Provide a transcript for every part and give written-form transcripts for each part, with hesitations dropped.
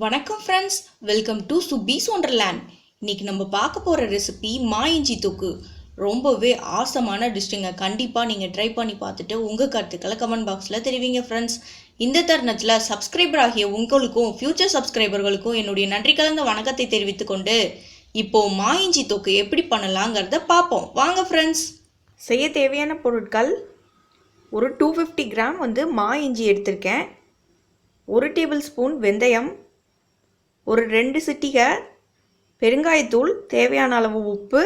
வணக்கம் friends, welcome to சுபீஸ் wonderland. இன்னைக்கு நம்ம பார்க்க போகிற ரெசிபி இஞ்சி தொக்கு. ரொம்பவே ஆசமான டிஷ்ஷுங்க. கண்டிப்பாக நீங்கள் ட்ரை பண்ணி பார்த்துட்டு உங்கள் கருத்துக்களை கமெண்ட் பாக்ஸில் தெரிவிங்க ஃப்ரெண்ட்ஸ். இந்த தருணத்தில் சப்ஸ்கிரைபர் ஆகிய உங்களுக்கும் ஃப்யூச்சர் சப்ஸ்கிரைபர்களுக்கும் என்னுடைய நன்றி கலந்த வணக்கத்தை தெரிவித்துக்கொண்டு இப்போது இஞ்சி தொக்கு எப்படி பண்ணலாங்கிறத பார்ப்போம். வாங்க ஃப்ரெண்ட்ஸ். செய்ய தேவையான பொருட்கள்: ஒரு 250 கிராம் இஞ்சி எடுத்திருக்கேன், 1 டேபிள் ஸ்பூன் வெந்தயம், ஒரு 2 சிட்டிகை பெருங்காயத்தூள், தேவையான அளவு உப்பு,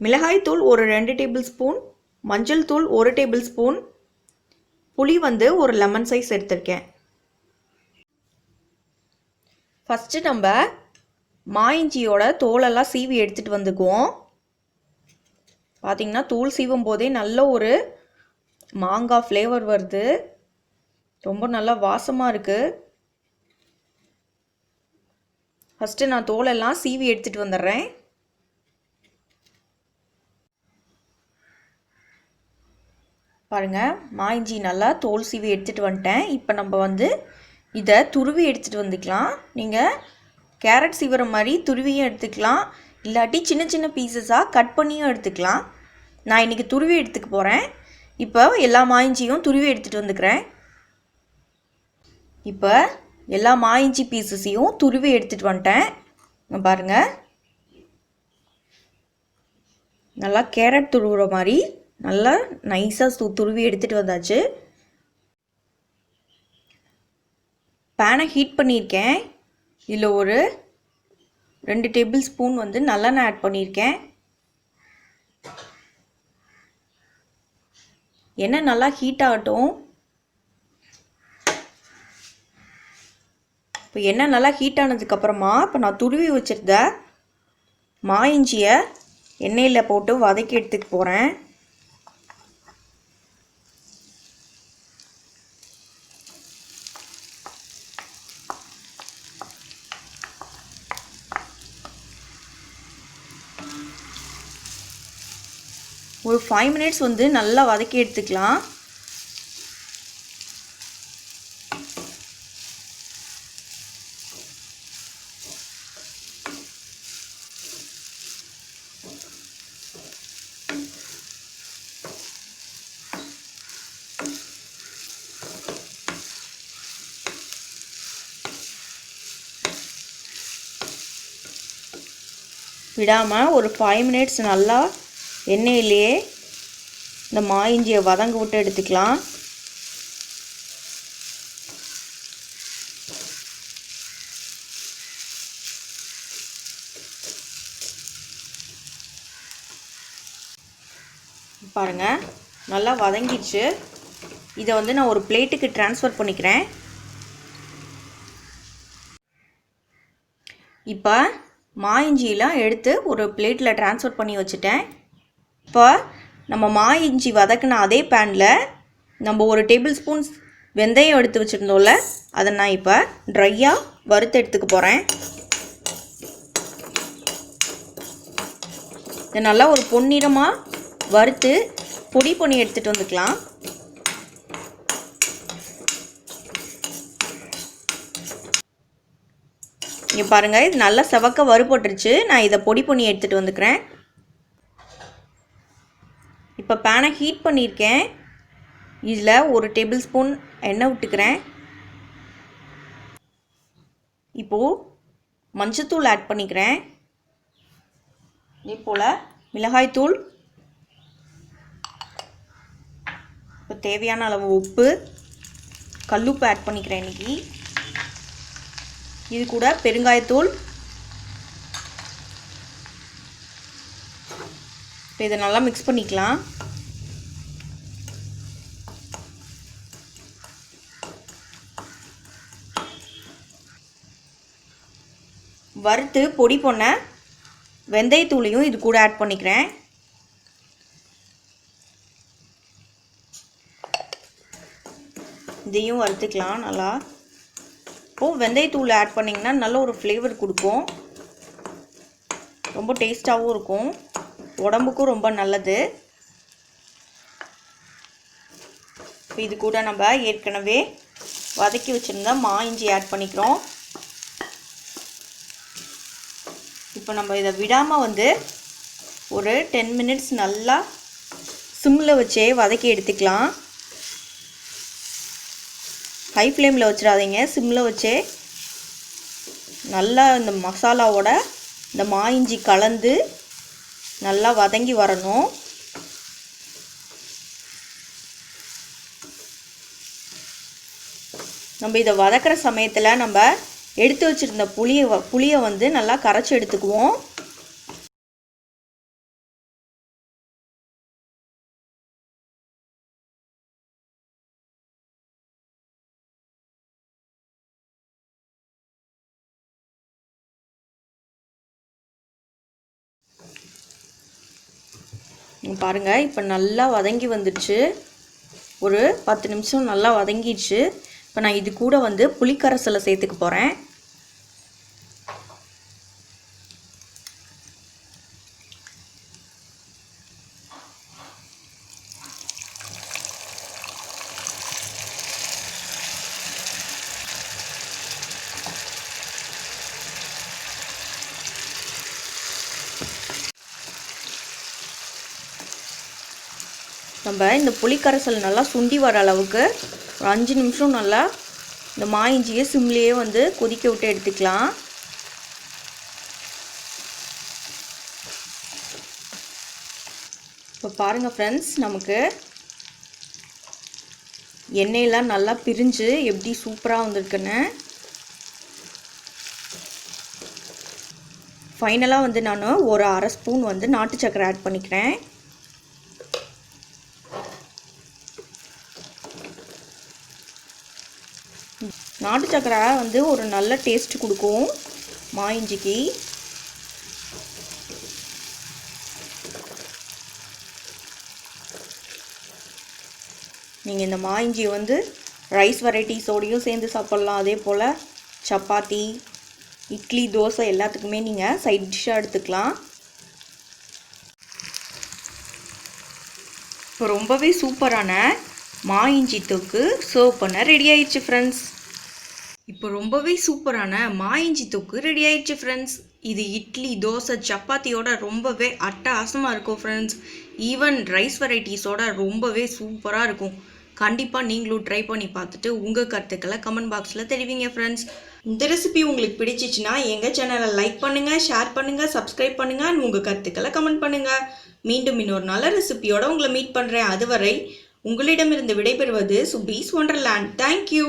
மிளகாய்த்தூள் ஒரு 2 டேபிள் ஸ்பூன், மஞ்சள் தூள் 1 டேபிள் ஸ்பூன், புளி ஒரு லெமன் சைஸ் எடுத்திருக்கேன். ஃபஸ்ட்டு நம்ம இஞ்சியோட தோலெல்லாம் சீவி எடுத்துகிட்டு வந்துக்குவோம். பார்த்திங்கன்னா தூள் சீவும் போதே நல்ல ஒரு மாங்காய் ஃப்ளேவர் வருது, ரொம்ப நல்லா வாசமாக இருக்குது. ஃபஸ்ட்டு நான் தோலெல்லாம் சீவி எடுத்துகிட்டு வந்துடுறேன். பாருங்கள், இஞ்சி நல்லா தோல் சீவி எடுத்துகிட்டு வந்துட்டேன். இப்போ நம்ம இதை துருவி எடுத்துகிட்டு வந்துக்கலாம். நீங்கள் கேரட் சீவுற மாதிரி துருவியும் எடுத்துக்கலாம், இல்லாட்டி சின்ன சின்ன பீசஸாக கட் பண்ணியும் எடுத்துக்கலாம். நான் இன்றைக்கி துருவி எடுத்துக்க போகிறேன். இப்போ எல்லா இஞ்சியும் துருவி எடுத்துகிட்டு வந்துக்கிறேன். இப்போ எல்லா இஞ்சி பீசஸையும் துருவி எடுத்துகிட்டு வந்துட்டேன். பாருங்கள், நல்லா கேரட் துருவுற மாதிரி நல்லா நைஸாக துருவி எடுத்துகிட்டு வந்தாச்சு. பேனை ஹீட் பண்ணியிருக்கேன். இதில் ஒரு 2 டேபிள் ஸ்பூன் நல்லெண்ணெய் ஆட் பண்ணியிருக்கேன். எண்ணெய் நல்லா ஹீட் ஆகட்டும். இப்போ எண்ணெய் நல்லா ஹீட் ஆனதுக்கப்புறமா இப்போ நான் துருவி வச்சுருந்த இஞ்சியை எண்ணெயில் போட்டு வதக்கி எடுத்துக்க போகிறேன். ஒரு 5 மினிட்ஸ் நல்லா வதக்கி எடுத்துக்கலாம். விடாமல் ஒரு 5 மினிட்ஸ் நல்லா எண்ணெயிலேயே இந்த இஞ்சியை வதங்க விட்டு எடுத்துக்கலாம். பாருங்கள், நல்லா வதங்கிடுச்சு. இதை நான் ஒரு பிளேட்டுக்கு ட்ரான்ஸ்ஃபர் பண்ணிக்கிறேன். இப்போ இஞ்சியெலாம் எடுத்து ஒரு பிளேட்டில் ட்ரான்ஸ்ஃபர் பண்ணி வச்சுட்டேன். இப்போ நம்ம இஞ்சி வதக்கின அதே பேனில் நம்ம ஒரு டேபிள் ஸ்பூன் வெந்தயம் எடுத்து வச்சுருந்தோம்ல, அதை நான் இப்போ ட்ரையாக வறுத்து எடுத்துக்க போகிறேன். இதை நல்லா ஒரு பொன்னிறமாக வறுத்து பொடி பண்ணி எடுத்துகிட்டு வந்துக்கலாம். இங்கே பாருங்கள், இது நல்லா செவக்க வறுபட்டுருச்சு. நான் இதை பொடி பண்ணி எடுத்துகிட்டு வந்துக்கிறேன். இப்போ பேனை ஹீட் பண்ணியிருக்கேன். இதில் ஒரு டேபிள் ஸ்பூன் எண்ணெய் விட்டுக்கிறேன். இப்போது மஞ்சத்தூள் ஆட் பண்ணிக்கிறேன். இதே போல் மிளகாய்த்தூள், இப்போ தேவையான அளவு உப்பு, கல்லுப்பு ஆட் பண்ணிக்கிறேன் இன்றைக்கி. இது கூட பெருங்காயத்தூள். இப்போ இதை நல்லா மிக்ஸ் பண்ணிக்கலாம். வறுத்து பொடி பண்ண வெந்தயத்தூளையும் இது கூட ஆட் பண்ணிக்கிறேன். இதையும் வறுத்துக்கலாம் நல்லா. இப்போது வெந்தயத்தூள் ஆட் பண்ணிங்கன்னா நல்ல ஒரு ஃப்ளேவர் கொடுக்கும், ரொம்ப டேஸ்ட்டாகவும் இருக்கும், உடம்புக்கும் ரொம்ப நல்லது. இப்போ இது கூட நம்ம ஏற்கனவே வதக்கி வச்சுருந்தா இஞ்சி ஆட் பண்ணிக்கிறோம். இப்போ நம்ம இதை விடாமல் வந்து ஒரு 10 மினிட்ஸ் நல்லா சிம்மில் வச்சே வதக்கி எடுத்துக்கலாம். ஹை ஃப்ளேமில் வச்சிடாதீங்க, சிம்மில் வச்சே நல்லா இந்த மசாலாவோட இந்த மா இஞ்சி கலந்து நல்லா வதங்கி வரணும். நம்ம இதை வதக்கிற சமயத்தில் நம்ம எடுத்து வச்சுருந்த புளியை வந்து நல்லா கரைச்சி எடுத்துக்குவோம். பாருங்கள், இப்போ நல்லா வதங்கி வந்துடுச்சு. ஒரு 10 நிமிஷம் நல்லா வதங்கிடுச்சு. இப்போ நான் இது கூட வந்து புளிக்கரைசலை சேர்த்துக்க போகிறேன். நம்ம இந்த புளிக்கரைசல் நல்லா சுண்டி வர அளவுக்கு ஒரு 5 நிமிஷம் நல்லா இந்த மா இஞ்சியை சிம்லேயே வந்து கொதிக்க விட்டு எடுத்துக்கலாம். இப்போ பாருங்கள் ஃப்ரெண்ட்ஸ், நமக்கு எண்ணெயெல்லாம் நல்லா பிரிஞ்சு எப்படி சூப்பராக வந்திருக்குன்னு. ஃபைனலாக வந்து நான் ஒரு அரை ஸ்பூன் வந்து நாட்டு சர்க்கரை ஆட் பண்ணிக்கிறேன். நாட்டு சர்க்கரை வந்து ஒரு நல்ல டேஸ்ட் கொடுக்கும் மா இஞ்சிக்கு. நீங்கள் இந்த மா இஞ்சியை வந்து ரைஸ் வெரைட்டிஸோடையும் சேர்ந்து சாப்பிட்லாம். அதே போல் சப்பாத்தி, இட்லி, தோசை எல்லாத்துக்குமே நீங்கள் சைட் டிஷ்ஷாக எடுத்துக்கலாம். இப்போ ரொம்பவே சூப்பரான மா இஞ்சி தொக்கு சர்வ் பண்ண ரெடி ஆயிடுச்சு ஃப்ரெண்ட்ஸ். இப்போ ரொம்பவே சூப்பரான மா இஞ்சி தொக்கு ரெடி ஆயிடுச்சு ஃப்ரெண்ட்ஸ். இது இட்லி, தோசை, சப்பாத்தியோட ரொம்பவே அட்டகாசமாக இருக்கும் ஃப்ரெண்ட்ஸ். ஈவன் ரைஸ் வெரைட்டிஸோட ரொம்பவே சூப்பராக இருக்கும். கண்டிப்பாக நீங்களும் ட்ரை பண்ணி பார்த்துட்டு உங்கள் கருத்துக்களை கமெண்ட் பாக்ஸில் தெரிவிங்க ஃப்ரெண்ட்ஸ். இந்த ரெசிபி உங்களுக்கு பிடிச்சிச்சுன்னா எங்கள் சேனலை லைக் பண்ணுங்கள், ஷேர் பண்ணுங்கள், சப்ஸ்கிரைப் பண்ணுங்கள், உங்கள் கருத்துக்களை கமெண்ட் பண்ணுங்கள். மீண்டும் இன்னொரு நல்ல ரெசிபியோட உங்களை மீட் பண்ணுறேன். அதுவரை உங்களிடமிருந்து விடைபெறுவது சுபீஸ் ஒண்டர்லேண்ட். தேங்க்யூ.